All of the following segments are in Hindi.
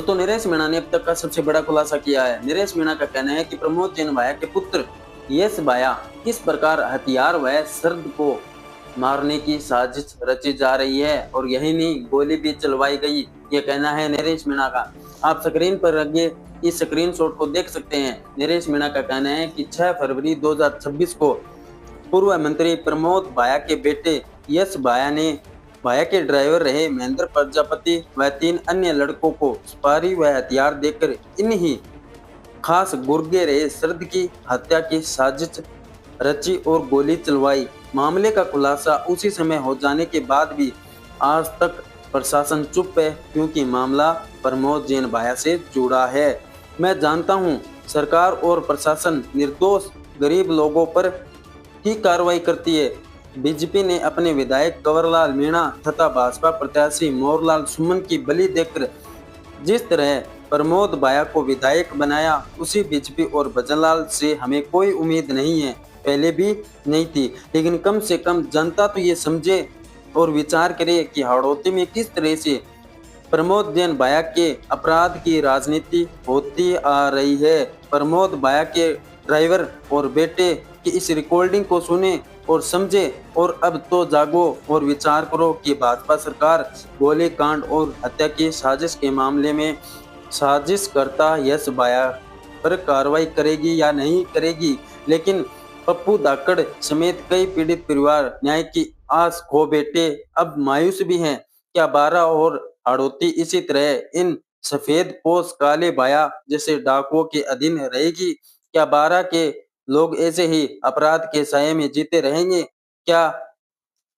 दोस्तों, नरेश मीणा ने अब तक का सबसे बड़ा खुलासा किया है। नरेश मीणा का कहना है कि प्रमोद जैन भाया के पुत्र यश भाया किस प्रकार हथियार व शरद को मारने की साजिश रची जा रही है और यही नहीं, गोली भी चलवाई गई। ये कहना है नरेश मीणा का। आप स्क्रीन पर लगे इस स्क्रीनशॉट को देख सकते हैं। नरेश मीणा का कहना है कि 6 फरवरी 2026 को पूर्व मंत्री प्रमोद भाया के बेटे यश भाया ने भाया के ड्राइवर रहे महेंद्र प्रजापति व 3 अन्य लड़कों को सुपारी व हथियार देकर इन्हीं खास गुर्गे रहे शरद की हत्या की साजिश रची और गोली चलवाई। मामले का खुलासा उसी समय हो जाने के बाद भी आज तक प्रशासन चुप है, क्योंकि मामला प्रमोद जैन भाया से जुड़ा है। मैं जानता हूं, सरकार और प्रशासन निर्दोष गरीब लोगों पर ही कार्रवाई करती है। बीजेपी ने अपने विधायक कंवरलाल मीणा तथा भाजपा प्रत्याशी मोहनलाल सुमन की बलि देकर जिस तरह प्रमोद भाया को विधायक बनाया, उसी बीजेपी और भजनलाल से हमें कोई उम्मीद नहीं है, पहले भी नहीं थी। लेकिन कम से कम जनता तो ये समझे और विचार करे कि हाड़ौती में किस तरह से प्रमोद जैन भाया के अपराध की राजनीति होती आ रही है। प्रमोद भाया के ड्राइवर और बेटे की इस रिकॉर्डिंग को सुने और समझे और अब तो जागो और विचार करो कि भाजपा सरकार गोली कांड और हत्या की साजिश के मामले में साजिश करता यश भाया पर कार्रवाई करेगी या नहीं करेगी। लेकिन पप्पू धाकड़ समेत कई पीड़ित परिवार न्याय की आस खो बैठे अब मायूस भी हैं। क्या बारा और हाड़ौती इसी तरह इन सफेद पोश काले भाया जैसे डाकुओं के अधीन रहेगी? क्या बारा के लोग ऐसे ही अपराध के साये में जीते रहेंगे? क्या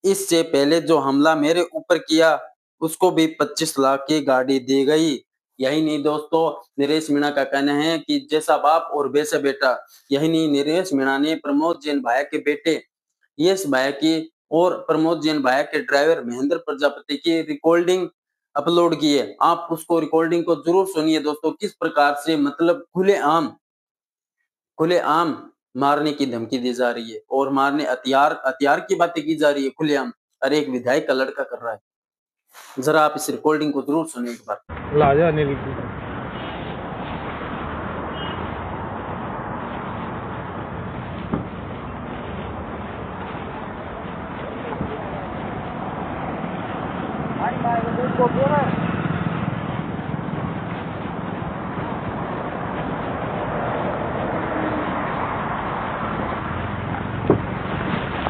इससे पहले जो हमला मेरे ऊपर किया उसको भी 25 लाख की गाड़ी दी गई? यही नहीं दोस्तों, नरेश मीणा का कहना है कि जैसा बाप और वैसा बेटा। यही नहीं, नरेश मीणा ने प्रमोद जैन भाया के बेटे यश भाया की और प्रमोद जैन भाया के ड्राइवर महेंद्र प्रजापति की रिकॉर्डिंग अपलोड की है। आप उसको रिकॉर्डिंग को जरूर सुनिए दोस्तों, किस प्रकार से मतलब खुलेआम मारने की धमकी दी जा रही है और मारने हथियार की बातें की जा रही है खुलेआम। अरे एक विधायक का लड़का कर रहा है। जरा आप इस रिकॉर्डिंग को जरूर सुनिए एक बार। लाजा अनिल की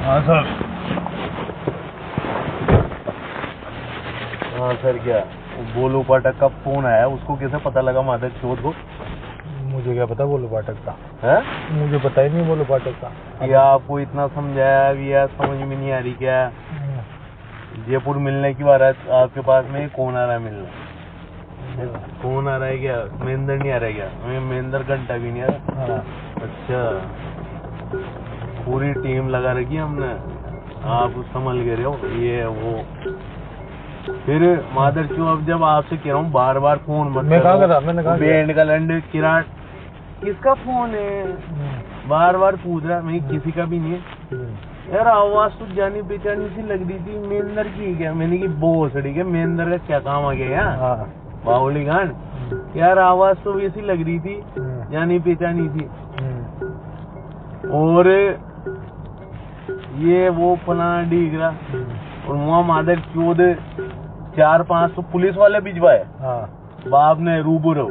हाँ सर। हाँ सर, क्या बोलू पाठक का फोन आया, उसको कैसे पता लगा माधव चौथ को? मुझे क्या पता बोलो पाठक का है? मुझे पता ही नहीं बोलो पाठक का। या आपको इतना समझाया भी या समझ में नहीं आ रही क्या? जयपुर मिलने की बात है आपके पास में, कौन आ रहा है मिलने? कौन आ रहा है क्या? महेंद्र नहीं आ रहा है क्या? महेंद्र घंटा भी नहीं आ रहा। अच्छा, पूरी टीम लगा रखी हमने, आप संभल के रहे हो ये वो। फिर मादर क्यों, अब जब आपसे कह रहा हूँ बार बार फोन मत मैं कहा था, मैंने कहा बैंड का लंड किराट किसका फोन है, बार बार पूछ रहा। मैं किसी का भी नहीं है यार। आवाज तो जानी पहचानी सी लग रही थी, महेंद्र की क्या? मैंने की बहुत सड़ी क्या, महेंद्र का क्या काम आ गया यहाँ? बाहुली गांड यार, आवाज तो वैसी लग रही थी, जानी पहचानी थी। और ये वो फलाना डीगरा और वहाँ मादर चौध 4-5 तो पुलिस वाले भिजवाए बाप ने रूबरू।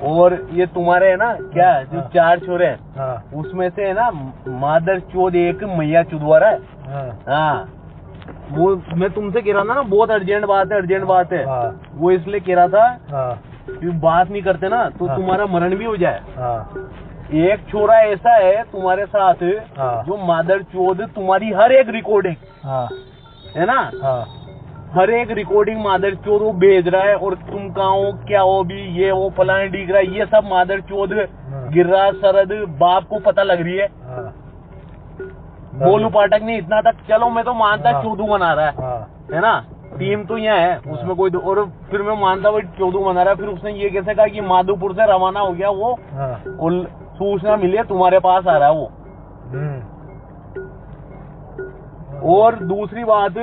और ये तुम्हारे है ना क्या जो 4 छोरे हैं, उसमें से है ना मादर चौध एक मैया चुदवारा है। हाँ, वो मैं तुमसे कह रहा था ना, बहुत अर्जेंट बात है। वो इसलिए कह रहा था कि बात नहीं करते ना तो तुम्हारा मरण भी हो जाए। एक छोरा ऐसा है तुम्हारे साथ जो मादर चौध तुम्हारी हर एक रिकॉर्डिंग है ना, हर एक रिकॉर्डिंग मादर चौध वो भेज रहा है। और तुम कहाँ हो, क्या हो, भी ये वो फलाने डीग रहा है, ये सब मादर चौध गिर्रा सरद बाप को पता लग रही है। बोलू पाठक ने इतना तक, चलो मैं तो मानता चौधू बना रहा है ना, टीम तो यहाँ है उसमें कोई। और फिर मैं मानता वो चौधू बना रहा है। फिर उसने ये कैसे कहा कि माधोपुर से रवाना हो गया वो और सूचना मिली है तुम्हारे पास आ रहा है वो। और दूसरी बात,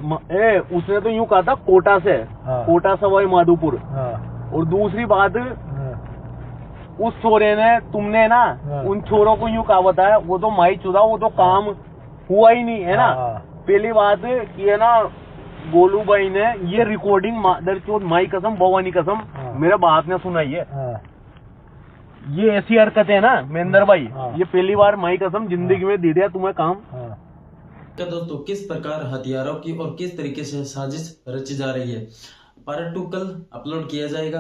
उसने तो यूं कहा था कोटा से, हाँ। कोटा सवाई माधोपुर। हाँ। और दूसरी बात, हाँ। उस छोरे ने, तुमने ना हाँ। उन छोरों को यूं कहा बताया, वो तो माई चुदा, वो तो काम हुआ ही नहीं है ना। हाँ। पहली बात कि है ना, गोलू भाई ने ये रिकॉर्डिंग मादरचोद माई कसम भवानी कसम हाँ। मेरे बाप ने सुनाई है। हाँ। ये ऐसी हरकत है ना महेंद्र भाई, हाँ। ये पहली बार माई कसम जिंदगी में दे दिया तुम्हें काम। हाँ। क्या दोस्तों, किस प्रकार हथियारों की और किस तरीके से साजिश रची जा रही है, पार्ट 2 कल अपलोड किया जाएगा।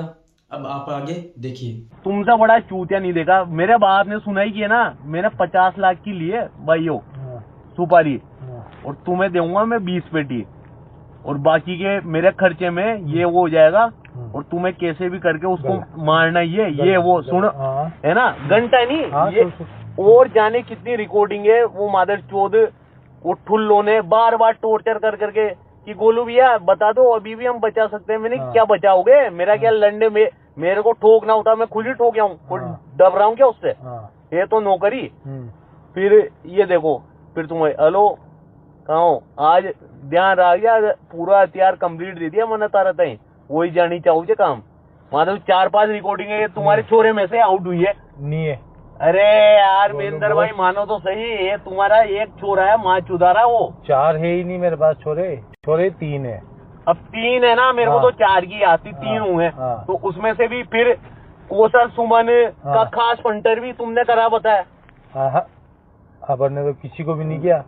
अब आप आगे देखिए। तुमसे बड़ा चूतिया नहीं देखा। मेरे बाप ने सुनाई की है ना, मैंने 50 लाख की ली है भाइयों हाँ। सुपारी, हाँ। और तुम्हें दूंगा मैं 20 पेटी, और बाकी के मेरे खर्चे में ये वो हो जाएगा, और तुम्हें कैसे भी करके उसको मारना ही है। ये वो सुन, हाँ। है ना, घंटा नहीं हाँ, ये, और जाने कितनी रिकॉर्डिंग है। वो मादर चौध, वो ठुल्लों ने बार बार टॉर्चर कर करके कि गोलू भैया बता दो, अभी भी हम बचा सकते हैं। मैंने हाँ। क्या बचाओगे, मेरा क्या लड़ने में, मेरे को ठोकना होता मैं खुद ही ठोक गया हूँ, डर रहा हूँ क्या उससे। हाँ। ये तो नौकरी। हम्म। फिर ये देखो, फिर तुम्हें हेलो कहाँ हो, आज ध्यान रह गया, पूरा हथियार कंप्लीट दे दिया मैंने तारा तई, वही जानी चाहूँ काम। माधव 4-5 रिकॉर्डिंग है, तुम्हारे छोरे में से आउट हुई है नहीं है। अरे यार महेंद्र भाई मानो तो सही, ये तुम्हारा एक छोरा है माँ चुदारा, वो 4 है ही नहीं मेरे पास, छोरे 3 है। अब 3 है ना, मेरे को हाँ। तो 4 की आती, 3 हाँ। हुए। हाँ। तो उसमें से भी फिर कौशल सुमन का हाँ। खास पंटर भी तुमने करा बताया। हाँ। अपन ने तो किसी को भी नहीं किया।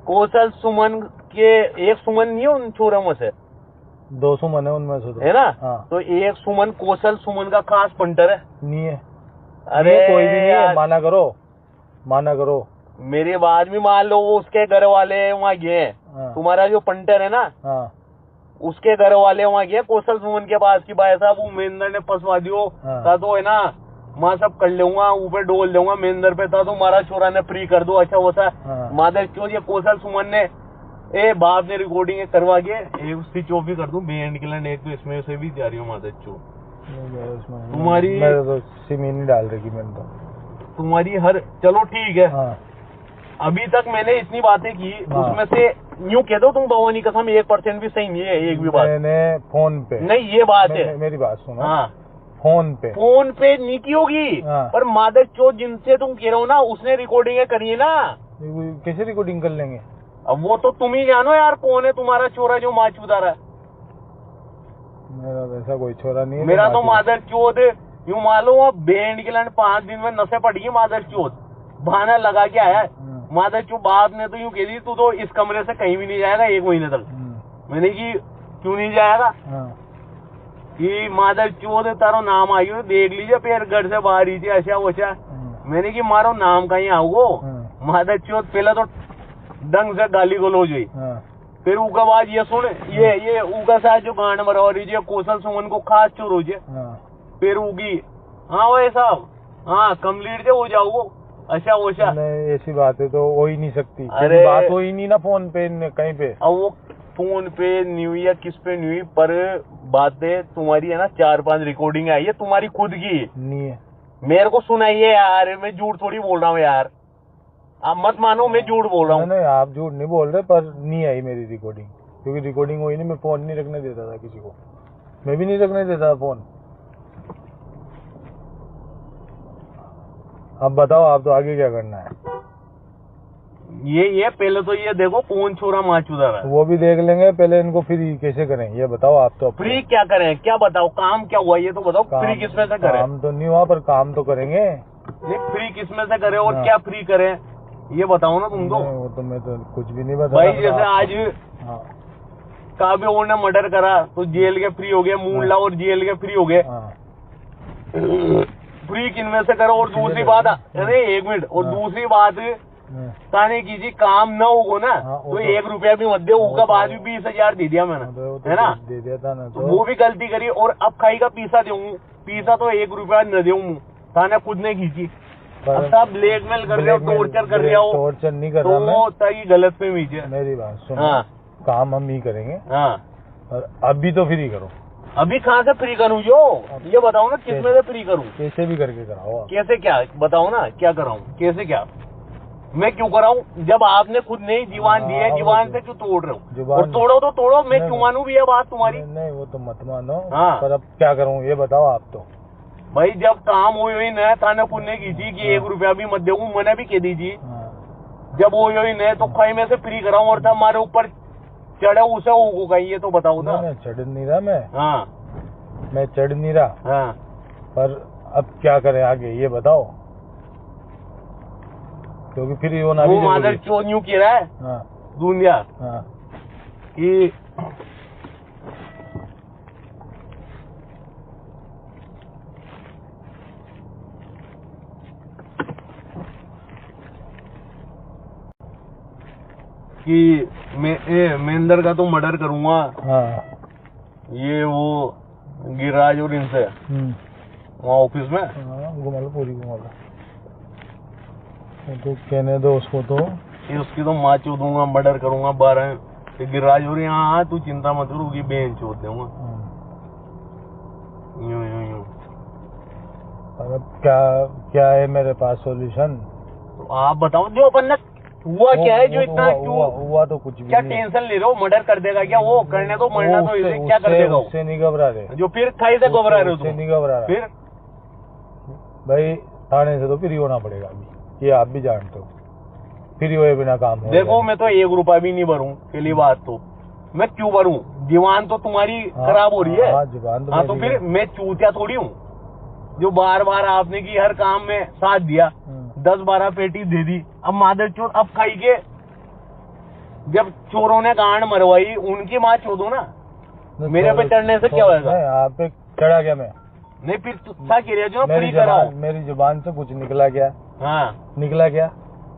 कौशल सुमन के एक सुमन नहीं है उन छोरों में से, 2 सुमन है उनमें से तो। है ना। हाँ। तो एक सुमन कौशल सुमन का खास पंटर है। नहीं है। अरे कोई भी नहीं है, यार, माना करो। मेरी बात भी मान लो, वो उसके घर वाले वहाँ गए हैं। हाँ। तुम्हारा जो पंटर है ना, हाँ। उसके घर वाले वहाँ गए कौशल सुमन के पास की भाई साहब वो महेंद्र ने फंसवा दियो हाँ। था, तो है ना मैं सब कर लूंगा, ऊपर डोल दूंगा महेंद्र पे था, तो हमारा छोरा ने फ्री कर दो, अच्छा वैसा। हाँ। माधव क्यों ये कौशल सुमन ने बाप ने रिकॉर्डिंग करवा के एक स्विच ऑफ भी कर दूं बैंड के लिए, एक तो इसमें से भी जा रही हूँ माधव चो तुम्हारी, मैं तो सिम ही नहीं डाल रही मैंने तो तुम्हारी हर, चलो ठीक है। हाँ। अभी तक मैंने इतनी बातें की, हाँ। उसमें से यूं कह दो तुम भवानी कसम 1% भी सही नहीं है, एक भी बात मैंने फोन पे नहीं, ये बात है। मेरी बात सुनो। हाँ, फोन पे नहीं की होगी। हाँ। पर मादर चोद जिनसे तुम कह रहे हो ना, उसने रिकॉर्डिंग करी है ना। कैसे रिकॉर्डिंग कर लेंगे? अब वो तो तुम ही जानो यार, कौन है तुम्हारा छोरा जो माँ चुदा रहा है। मेरा वैसा कोई छोरा नहीं है। मेरा तो मादर चोद यूं मालूम, बैंड के लिए 5 दिन में नशे पड़ गई मादर चोद, बहाना लगा के आया है। मादर चो बाप ने तो यूं कह दी तू तो इस कमरे से कहीं भी नहीं जाएगा 1 महीने तक। मैंने की क्यों नहीं जाएगा? कि मादर चोद तारो नाम आई हो, देख लीजिए फिर घर से बाहर ही थी, अच्छा वैसा। मैंने की मारो नाम कहीं आओगो। मादर चोद पहले तो डंग से गाली गलौज हुई, फिर उका बाद ये सुन, ये उका साथ जो गांड मरवा रही कौशल सुमन को खास चोर हो जाए, फिर उगी हाँ वो साहब हाँ कम्प्लीट हो जाओ, अच्छा वैसा। ऐसी बातें तो हो ही नहीं सकती। अरे बात हो ही नहीं ना फोन पे कहीं पे। अब वो फोन पे न्यू या किस पे न्यू, पर बातें तुम्हारी है ना 4-5 रिकॉर्डिंग आई है तुम्हारी खुद की, नहीं है। मेरे को सुनाई है यार, मैं झूठ थोड़ी बोल रहा हूँ यार, आप मत मानो मैं झूठ बोल रहा हूँ। नहीं आप झूठ नहीं बोल रहे, पर नहीं आई मेरी रिकॉर्डिंग, क्योंकि रिकॉर्डिंग हुई नहीं। मैं फोन नहीं रखने देता था किसी को, मैं भी नहीं रखने देता था फोन। अब बताओ आप तो आगे क्या करना है? ये पहले तो ये देखो कौन छोरा माँ चुदा रहा है, वो भी देख लेंगे। पहले इनको फ्री कैसे करें ये बताओ आप तो। फ्री क्या करें, क्या बताओ, काम क्या हुआ ये तो बताओ। फ्री किस में से करें? काम तो नहीं हुआ, पर काम तो करेंगे। ये फ्री किस में से करें और क्या फ्री करें ये बताओ ना तुम तो। वो तो मैं तो कुछ भी नहीं बता भाई, जैसे आज काव्य और ने मर्डर करा तो जेल के फ्री हो गए, मूला और जेल के फ्री हो गए। फ्री किन में से करो। और दूसरी बात, अरे 1 मिनट, और दूसरी बात ताने कीजिए काम न होगो ना तो 1 रुपया भी मत दे, उसका बाद भी 20,000 दे दिया मैंने, है ना, दे दिया था ना। तो वो भी गलती करी। और अब खाई का पीसा दूंगा, पीसा तो 1 रुपया न दूंगा, थाने खुद ने खींची। अब सब ब्लैकमेल कर रहे हो, टॉर्चर कर रहे हो। टॉर्चर नहीं कर रहा मैं, तो गलत पे नीचे। मेरी बात सुनो, काम हम ही करेंगे। और अभी तो फ्री करो। अभी कहाँ से फ्री करूँ जो, ये बताओ ना किस में से फ्री करूँ? कैसे भी करके कराओ। कैसे क्या बताओ ना, क्या कराऊँ, कैसे क्या? मैं क्यों कराऊं? जब आपने खुद नहीं दीवान दी है, दीवान से क्यों तोड़ रहे हो? और तोड़ो तो तोड़ो, मैं क्यों मानूं भी है बात तुम्हारी? नहीं वो तो मत मानो। हाँ। पर अब क्या करूं ये बताओ आप तो। भाई जब काम हुई न थाने पुण्य की थी कि 1 रुपया भी मत देऊं, मैंने भी कह दीजिए। जब वो हुई न तो खाई में से फ्री कराऊं और था हमारे ऊपर चढ़े उसे वो कहीं, ये तो बताओ ना। चढ़ नहीं रहा मैं। हाँ मैं चढ़ नहीं रहा। हाँ। पर अब क्या करें आगे ये बताओ, क्योंकि फिर ये ना भी मादर चोर यूं कह रहा है। हाँ। दूंदिया। हाँ। कि मैं अंदर का तो मर्डर करूंगा। हाँ। ये वो गिरिराज और इनसे वहाँ ऑफिस में। हाँ, घुमा लो पूरी घुमा लो तो कहने दो उसको तो। ये उसकी तो माँ चो दूंगा, मर्डर करूंगा 12। गिरिराज और यहाँ आ, तू चिंता मत करो कि बेन चोद दूंगा। यूं यूं यूं। अब क्या है मेरे पास सॉल्यूशन? तो आप बताओ जो अपन ने हुआ क्या है, जो इतना क्यों हुआ तो कुछ भी क्या नहीं। टेंशन ले रहे हो? मर्डर कर देगा क्या वो? करने तो मरना तो इसे क्या कर देगा? उससे नहीं घबरा रहे। जो फिर खाई से घबरा रहे हो तुम? नहीं घबरा रहा। फिर भाई थाने से तो फ्री होना पड़ेगा अभी, ये आप भी जानते हो। फ्री हुए बिना काम हो देखो मैं तो 1 रुपया भी नहीं भरूं, पहली बात तो। मैं क्यों भरूं? दीवान तो तुम्हारी खराब हो रही है। हाँ तो फिर मैं चूतिया थोड़ी हूँ जो बार बार आपने की हर काम में साथ दिया। 10-12 पेटी दे दी। अब मादर चोर अब खाई के जब चोरों ने गांड मरवाई उनकी माँ चोदो ना। मेरे पे चढ़ने से क्या होगा? आप पे चढ़ा गया मैं? नहीं फिर था कह जो फ्री कराओ। मेरी जुबान से कुछ निकला क्या? हाँ निकला क्या?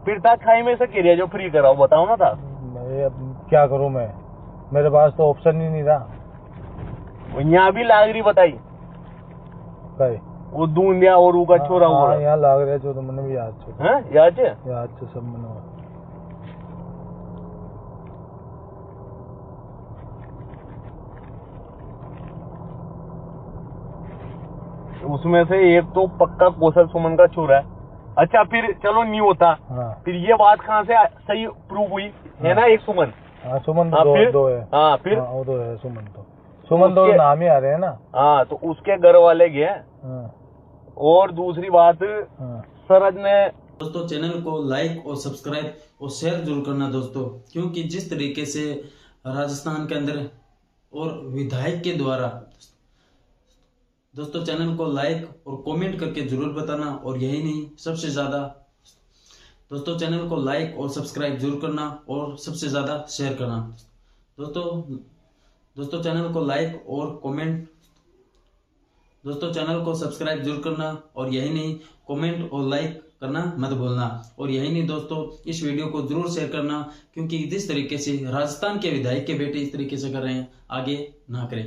फिर था खाई में से कह जो फ्री कराओ, बताओ ना था। अब क्या करूं मैं? मेरे पास तो ऑप्शन ही नहीं रहा। यहाँ भी लाग रही बताई वो दूंदिया और का छोरा हुआ यहाँ लाग रहा है तो मैंने भी याद से याद से सब मैंने। उसमें से एक तो पक्का कौशल सुमन का छोरा है। अच्छा फिर चलो नहीं होता। हाँ। फिर ये बात कहाँ से सही प्रूव हुई? है ना एक सुमन। हाँ सुमन तो दो है। हाँ फिर वो तो है सुमन तो नाम ही आ रहे हैं ना। हाँ तो उसके घर वाले गए। और दूसरी बात सरद ने दोस्तों चैनल को लाइक और सब्सक्राइब और शेयर जरूर करना दोस्तों, क्योंकि जिस तरीके से राजस्थान के अंदर और विधायक के द्वारा दोस्तों चैनल को लाइक और कमेंट करके जरूर बताना। और यही नहीं सबसे ज्यादा दोस्तों चैनल को लाइक और सब्सक्राइब जरूर करना और सबसे ज्यादा शेयर करना दोस्तों चैनल को लाइक और कमेंट दोस्तों चैनल को सब्सक्राइब जरूर करना। और यही नहीं कमेंट और लाइक करना मत भूलना। और यही नहीं दोस्तों इस वीडियो को जरूर शेयर करना, क्योंकि जिस तरीके से राजस्थान के विधायक के बेटे इस तरीके से कर रहे हैं आगे ना करें।